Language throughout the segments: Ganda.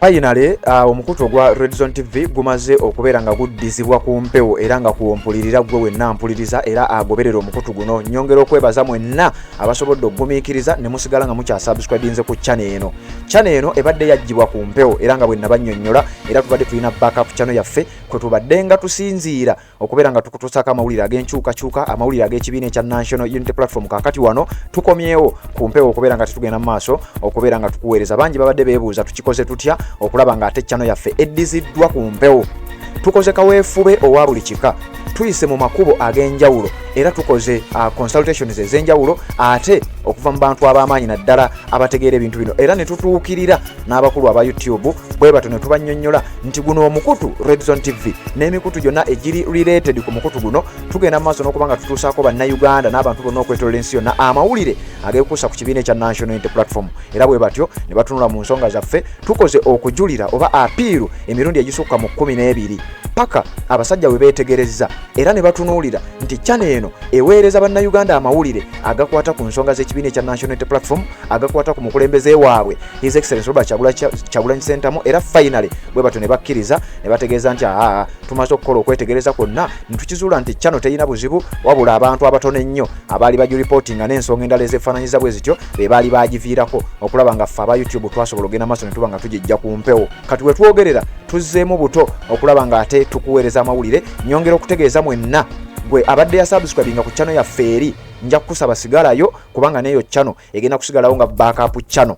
Finally, omukutu gwa Red Zone TV gumaze okubeera nga guddizibwa ku mpewo era nga kuwompulirira gwe wenna mpuliriza era agoberera omukutu guno. Nyongera okwebaza mwenna abasobodde okugumiikiriza ne musigala nga mukyasubscribinze ku channel eno. Channel eno ebadde yaggyibwa ku mpewo era nga bwenna bannyonnyola era tubadde tulina backup channel yaffe kwe tubadde nga tusinziira okubeera nga tukutuusako amawulire ag'enkyukakyuka, amawulire ag'ekibiina ekya National Unity Platform. Kaakati wano tukomyewo ku mpewo okubeera nga tetugenda mu maaso okubeera nga tukuweereza. Bangi babadde beebuuza tukikoze tutya okulaba nga ate channel yaffe eddiziddwa ku mpewo. Tukoze kaweefube owa buli kika, tuyise mu makubo ag'enjawulo era tukoze consultations ez'enjawulo ate okuva mu bantu ab'amaanyi naddala abategeera ebintu bino era ne tutuukirira n'abakulu aba YouTube bwe bato ne tubannyonnyola nti guno omukutu Red Zone TV n'emikutu gyonna egiri related ku mukutu guno tugenda mu maaso n'okuba nga tutuusaako bannayuganda n'abantu bonna okwetoolola ensi yonna amawulire ag'ekuusa ku kibiina ekya National Unity Platform. Era bwe batyo ne batunula mu nsonga zaffe tukoze okujulira oba apiiru emirundi egisukka mu 12 paka abasajja we beetegerezza era ne batunuulira nti channel eno eweereza bannayuganda amawulire agakwata ku nsonga z'ekibiina ekya National Unity Platform, agakwata ku mukulembeze waabwe His Excellency Robert Kyagulanyi Ssentamu. Era finally bwe bato ne bakkiriza ne bategeeza nti tumaze okukola okwetegereza kwonna ntukizuula nti channel terina buzibu wabula abantu abatono ennyo abaali bagiripotinga n'ensonga endala ezeefaananyiza bwe zityo be baali bagiviirako okulaba nga ffe aba YouTube twasobola ogenda maaso ne tuba nga tugijja ku mpewo. Kati we twogerera tuzzeemu buto okulaba nga ate tukuweereza amawulire. Nyongera okutegeeza mwenna gwe abadde ya subscribinga ku channel ya Feri nja kusaba sigalayo kubanga neyo channel egenda kusigalawo nga backup channel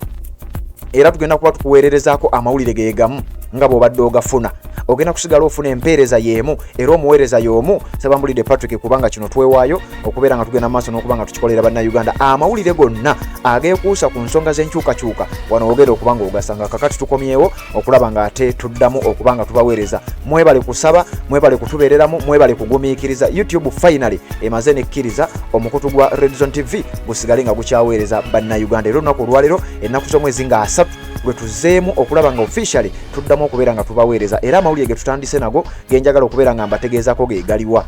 era tugenda kuba tukuweererezaako amawulire geegamu nga bw'obadde ogafuna. Ogenda kusigala ofuna empeereza y'emu era omuweereza y'omu. Sabambulidde Patrick kubanga kino twewaayo okubeera nga tugenda maaso n'okuba nga tukikolera bannayuganda amawulire gonna ageekuusa ku nsonga z'enkyukakyuka wano ogenda okuba nga ogasanga. Kakati tukomyewo okulaba nga ate tuddamu okuba nga tubaweereza. Mwebale kusaba, mwebale kutubeereramu, mwebale kugumiikiriza. YouTube finally emaze nekkiriza omukutu gwa Red Zone TV gusigale nga gukyaweereza bannayuganda. Era olunaku olwaleero ennaku z'omwezi nga 3 lwe tuzzeemu okulaba nga officially tuddamu okubeera nga tubaweereza era amawulire ge tutandise nago genjagala okubeera nga mbategeezako ge galiwa.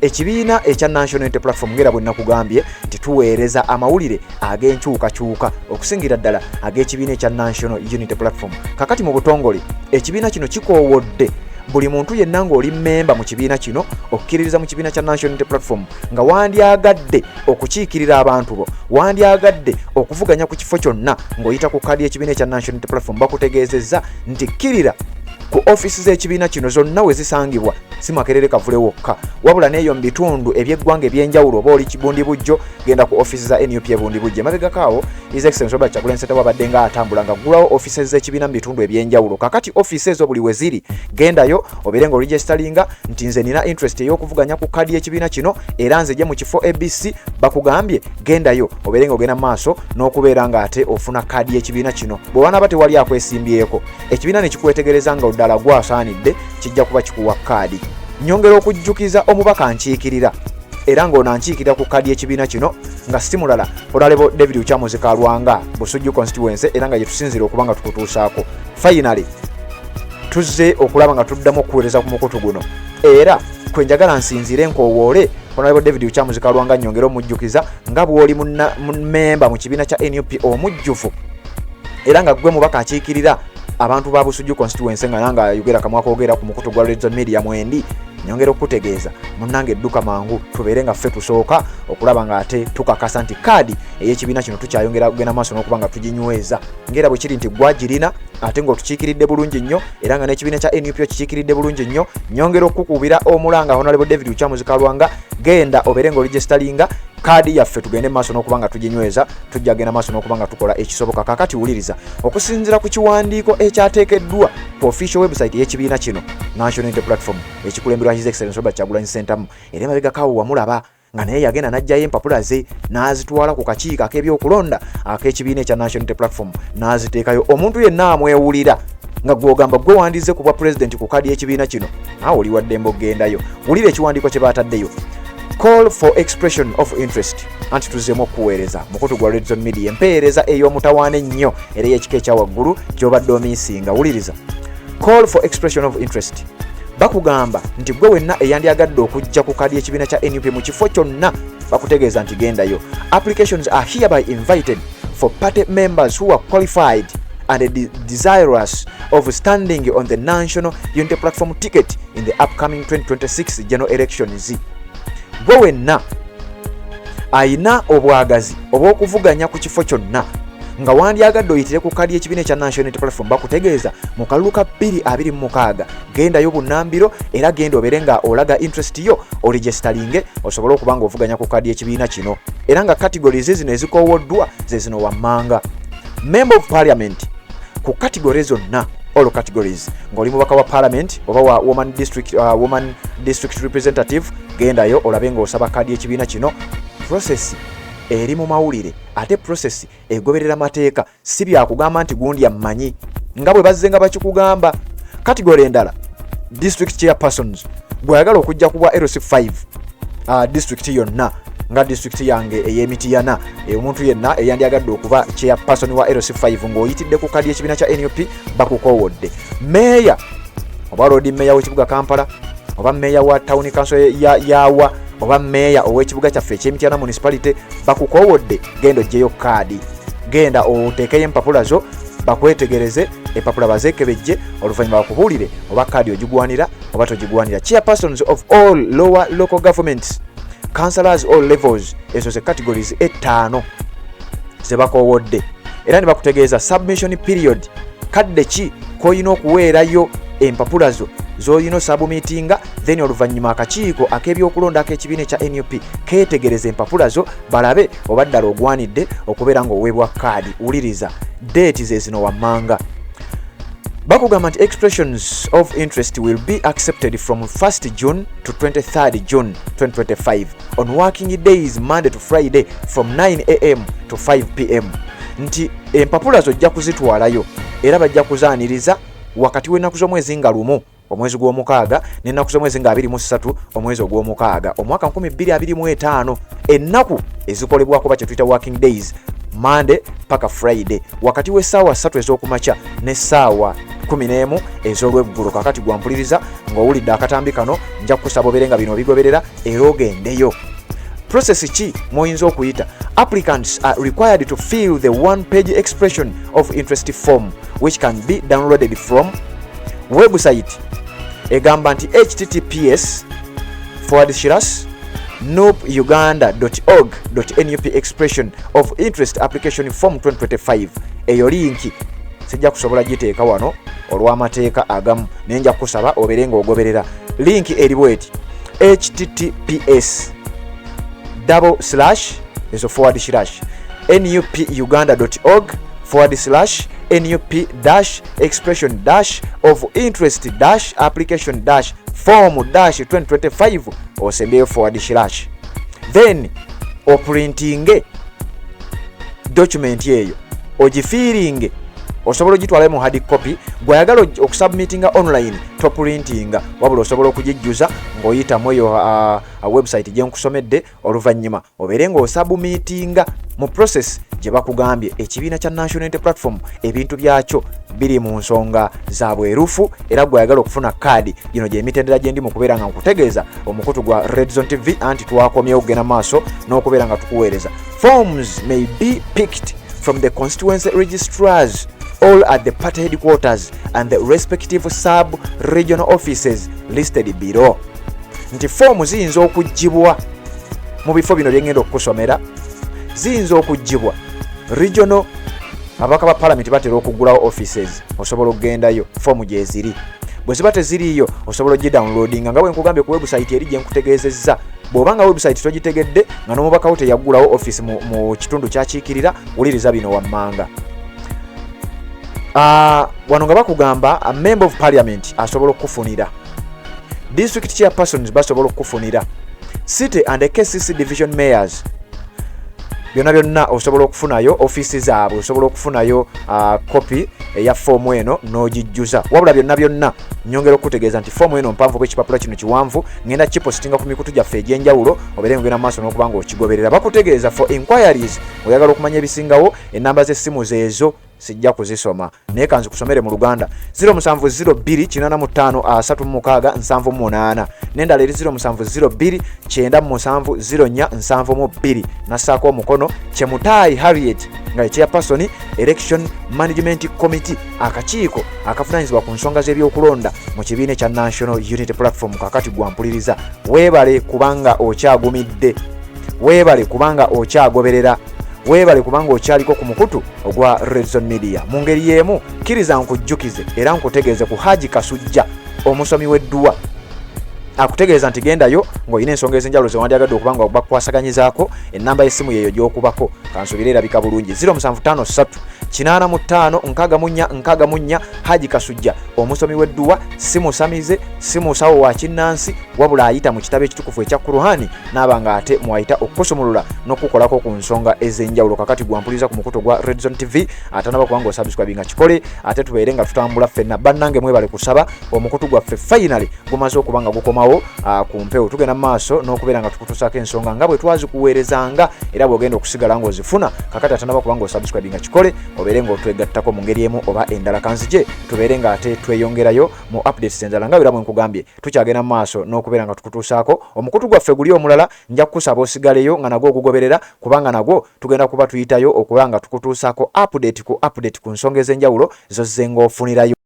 Ekibiina ekya National Unity Platform ngera bwe nakugambye nti tuweereza amawulire ag'enkyukakyuka okusingira ddala ag'ekibiina ekya National Unity Platform. Kakati mu butongole ekibiina kino kikoowodde buli muntu yenna ng'oli memba mu kibiina kino okukkiririza mu kibiina kya National Unity Platform nga wandyagadde okukiikirira abantu bo, wandyagadde okuvuganya ku kifo kyonna ng'oyita ku kkaadi y'ekibiina ekya National Unity Platform. Bakutegeezezza nti kkirira ku ofisi z'ekibiina kino zonna we zisangibwa si Makerere Kavule wokka wabula n'eyo mu bitundu eby'eggwanga eby'enjawulo oba oli Kibundi Bujjo genda ku ofisi za NUP ebundi Bujjo. Emabegakaawo His Excellency Robert Kyagulanyi Ssentamu abadde nga atambula nga gulawo ofisi z'ekibiina mu bitundu eby'enjawulo. Kakati ofisi ezo buli we ziri gendayo obeere nga oregisteringa nti nze nina interest ey'okuvuganya ku kkaadi y'ekibiina kino era nze gye mu kifo ABC bakugambye gendayo obeere nga ogenda mu maaso n'okubeera nga ate ofuna kkaadi y'ekibiina kino. Bwe wanaaba tewali akwesimbyeko ekibiina ne kikwetegereza nga ddala gwasaanidde kijja kuba kikuwa kkaadi. Nyongera okujjukiza omubaka nkiikirira era ng'onankiikirira ku kkaadi y'ekibiina kino nga si mulala Honorable David Kyamuzi Kalwanga Busujju constituency era nga yetusinzira okuba nga tukutuusaako. Finally tuzze okulaba nga tuddamu okuweereza ku mukutu guno era kwe njagala nsinzire nkoowoole Honorable David Kyamuzi Kalwanga nyongera omujjukiza nga bw'oli memba mu kibiina kya NUP omujjufu era nga gwe mubaka akiikirira abantu ba Busujju constituency nga nanga ayogera kamwa koogera ku mukutu gwa Red Zone Media mwendi. Nyongera okutegeeza munnange edduka mangu tubeere nga ffe tusooka okulaba nga ate tukakasa nti kkaadi ey'ekibiina kino tukyayongera kugenda maaso n'okuba nga tuginyweza ngera bwe kiri nti gwagirina ate ng'otukiikiridde bulungi nnyo era nga n'ekibiina kya NUP okikiikiridde bulungi nnyo. Nyongera okukubira omulanga Honorable David Kyamuzi Kalwanga genda obeere nga oregisteringa kkaadi yaffe tugende maaso n'okuba nga tuginyweza tujja genda maaso n'okuba nga tukola ekisoboka. Kakati wuliriza okusinziira ku kiwandiiko ekyateekeddwa ku official website y'ekibiina kino National Unity Platform ekikulemberwa His Excellency Robert Kyagulanyi Ssentamu era emabegakaawo wamulaba nga naye yagenda n'ajjayo empapula ze n'azitwala ku kakiiko ak'ebyokulonda ak'ekibiina ekya National Unity Platform n'aziteekayo. Omuntu yenna amwewulira nga gwogamba gwe wandize ku bwa president ku kkaadi y'ekibiina kino awo oli waddembe ogendayo. Wulira ekiwandiiko kye baataddeyo. Call for expression of interest. Anti tuzzeemu okuweereza mukutu gwa Red Zone Media empeereza ey'omutawaana ennyo era ey'ekika ekya waggulu gy'obadde omiisinga. Wuliriza. Call for expression of interest. Bakugamba nti gwe wenna eyandyagadde okujja ku kkaadi y'ekibiina kya NUP mu kifo kyonna bakutegeeza nti gendayo. Applications are hereby invited for party members who are qualified and desirous of standing on the National Unity Platform ticket in the upcoming 2026 general elections. Gwe wenna ayina obwagazi obw'okuvuganya ku kifo kyonna nga wandyagadde oyitire ku kadi y'ekibiina ekya National Unity Platform bakutegeeza mu kalulu ka 2026 gendayo bunnambiro era genda obeere nga olaga interest yo oregisteringe osobole okuba nga ovuganya ku kadi y'ekibiina kino era nga categories zino ezikoowoddwa ze zino wammanga. Member of Parliament ku categories zonna all categories ng'oli mubaka wa Parliament oba wa woman district representative gendayo olabe ng'osaba kadi y'ekibiina kino. Process eri mu mawulire ate process egoberera mateeka si byakugamba nti gundi ammanyi nga bwe bazze nga bakikugamba. Category endala district chairpersons bw'ayagala okujja kubwa LC5 district yonna nga district yange ey'Emityana omuntu yenna eyandyagadde okuba chairperson wa LC5 ng'oyitidde ku kadi y'ekibiina kya NUP bakukowodde. Meeya oba road meeya w'ekibuga Kampala oba meeya wa town council yawa oba meeya ow'ekibuga kyaffe eky'Emityana municipality bakukowodde genda ogyeyo kaadi genda oteekeyo empapula zo bakwetegereze empapula bazeekebejje oluvannyuma bakubuulire oba kaadi ogigwanira oba togigwanira. Chairpersons of all lower local governments, councillors all levels, ezo ze categories 5 ze bakowodde era ne bakutegeeza submission period kadde ki koyina okuweerayo empapula zo zoyina osabumitinga then oluvannyuma akakiiko ak'ebyokulonda ak'ekibiina ekya NUP keetegereza empapula zo balabe oba ddala ogwanidde okubeera ng'oweebwa kaadi. Wuliriza date ze zino wammanga. Bakugamba nti expressions of interest will be accepted from 1st June to 23rd June 2025 on working days Monday to Friday from 9 AM to 5 PM. Nti empapula zo ojja kuzitwalayo era bajja kuzaaniriza wakati w'ennaku z'omwezi nga lumu omwezi gw'omukaaga n'ennaku z'omwezi nga 23 omwezi ogw'omukaaga omwaka 2025. Ennaku ezikolebwako bakye tuyita working days Monday paka Friday wakati w'essaawa 3 ez'okumakya n'essaawa 11 ez'olweggulo. Kakati gwampuliriza ng'owulidde akatambi kano nja kukusaba obeere nga bino bigoberera era ogendeyo. Process ki mw'oyinza okuyita? Applicants are required to fill the one-page expression of interest form which can be downloaded from website egamba nti https://nupuganda.org.nup expression of interest application form 2025. Eyo linki sijja kusobola giteeka wano olw'amateeka agamu naye nja kukusaba obeere ng'ogoberera. Linki eri bweti https://nup-uganda.org/nup-expression-of-interest-application-form-2025 osembeyo /. Then oprintinge document eyo ogifiiringe osobola ogitwala mu hard copy. Gwayagala okusubmitinga online toprintinga wabula osobola okugijjuza ng'oyitamu eyo website gye nkusomedde oluvannyuma obeere ng'osubmitinga mu process gye bakugambye. Ekibiina kya National Unity Platform ebintu byakyo biri mu nsonga za bwerufu era gwayagala okufuna kaadi gino gy'emitendera gye ndi mu kubeera nga nkutegeeza omukutu gwa Red Zone TV anti twakomyewo kugenda maaso n'okubeera nga tukuweereza. Forms may be picked from the constituency registrars all at the party headquarters and the respective sub-regional offices listed below. Nti formu ziyinza okugibwa mu bifo bino bye ngenda okukusomera, ziyinza okugibwa regional abaka ba parliament batera okugulawo offices osobola okugendayo formu gye ziri. Bwe ziba teziriyo osobola ogidownloadinga nga bwe nkugambye ku website eri gye nkutegeezezza. Bw'obanga website togitegedde nga n'omubaka wo teyaggulawo office mu kitundu kyakiikirira, wuliriza bino wammanga. Wano nga bakugamba a member of parliament asobola okufunira, district chairpersons basobola okufunira, city and KCC division mayors byonna osobola okufunayo office zaabwe, osobola okufunayo copy eya form eno n'ogijjuza. Wabula byonna nyongera okutegeeza nti form eno mpanvu bw'ekipapula kino kiwanvu ngenda kipostinga ku mikutu gyaffe egy'enjawulo obeere ngenda maaso n'okuba nga okigoberera. Bakutegeeza for inquiries oyagala okumanya ebisingawo, ennamba z'essimu zeezo sijja kuzisoma naye kanzi kusomere mu Luganda 0702853678 n'endala eri 0702977042 nassaako omukono Chemutayi Harriet nga chairperson Election Management Committee akakiiko akavunaanyizibwa ku nsonga z'ebyokulonda mu kibiina kya National Unity Platform kakati gwampuliriza weebale kubanga okyagumidde weebale kubanga okyagoberera weebale kubanga okyaliko ku mukutu ogwa Red Zone Media mu ngeri y'emu kkiriza nkujjukize era nkutegeeze ku Haji Kasujja omusomi w'eddwa akutegeeza nti gendayo ng'olina ensonga ez'enjawulo ze wandyagadde okubanga bakwasaganyizaako ennamba y'essimu yeeyo gy'okubako kansubira erabika bulungi 0753856464 Haji Kasujja omusomi w'eddwa simusamize simusawo wa kinnansi wabula ayita mu kitabo ekitukufu ekya Kuruhani n'aba nga ate mwayita okukusumulula n'okukolako ku nsonga ez'enjawulo kakati gwampuliza ku mukutu gwa Red Zone TV atanaba kubanga osubscribinga kikole ate tubeere nga tutambula ffenna bannange mwebale kusaba omukutu gwaffe finally gumaze okubanga gukomawo ku mpewo tugenda maaso n'okubeera nga tukutusaako ensonga nga bwe twazikuweerezanga era bw'ogenda okusigala ng'ozifuna kakati atanaba kubanga osubscribinga kikole obeere ng'otwegattako mu ngeri emu oba endala kanzije tubeere nga ate tweyongerayo mu updates enzala nga bwe nkugambye tukyagenda maaso n'okubeera nga tukutusaako omukutu gwaffe guli omulala nja kukusaba osigaleyo nga nagwo ogugoberera kubanga nagwo tugenda kuba tuyitayo okuba nga tukutuusaako update ku nsonga ez'enjawulo zo zze ng'ofunirayo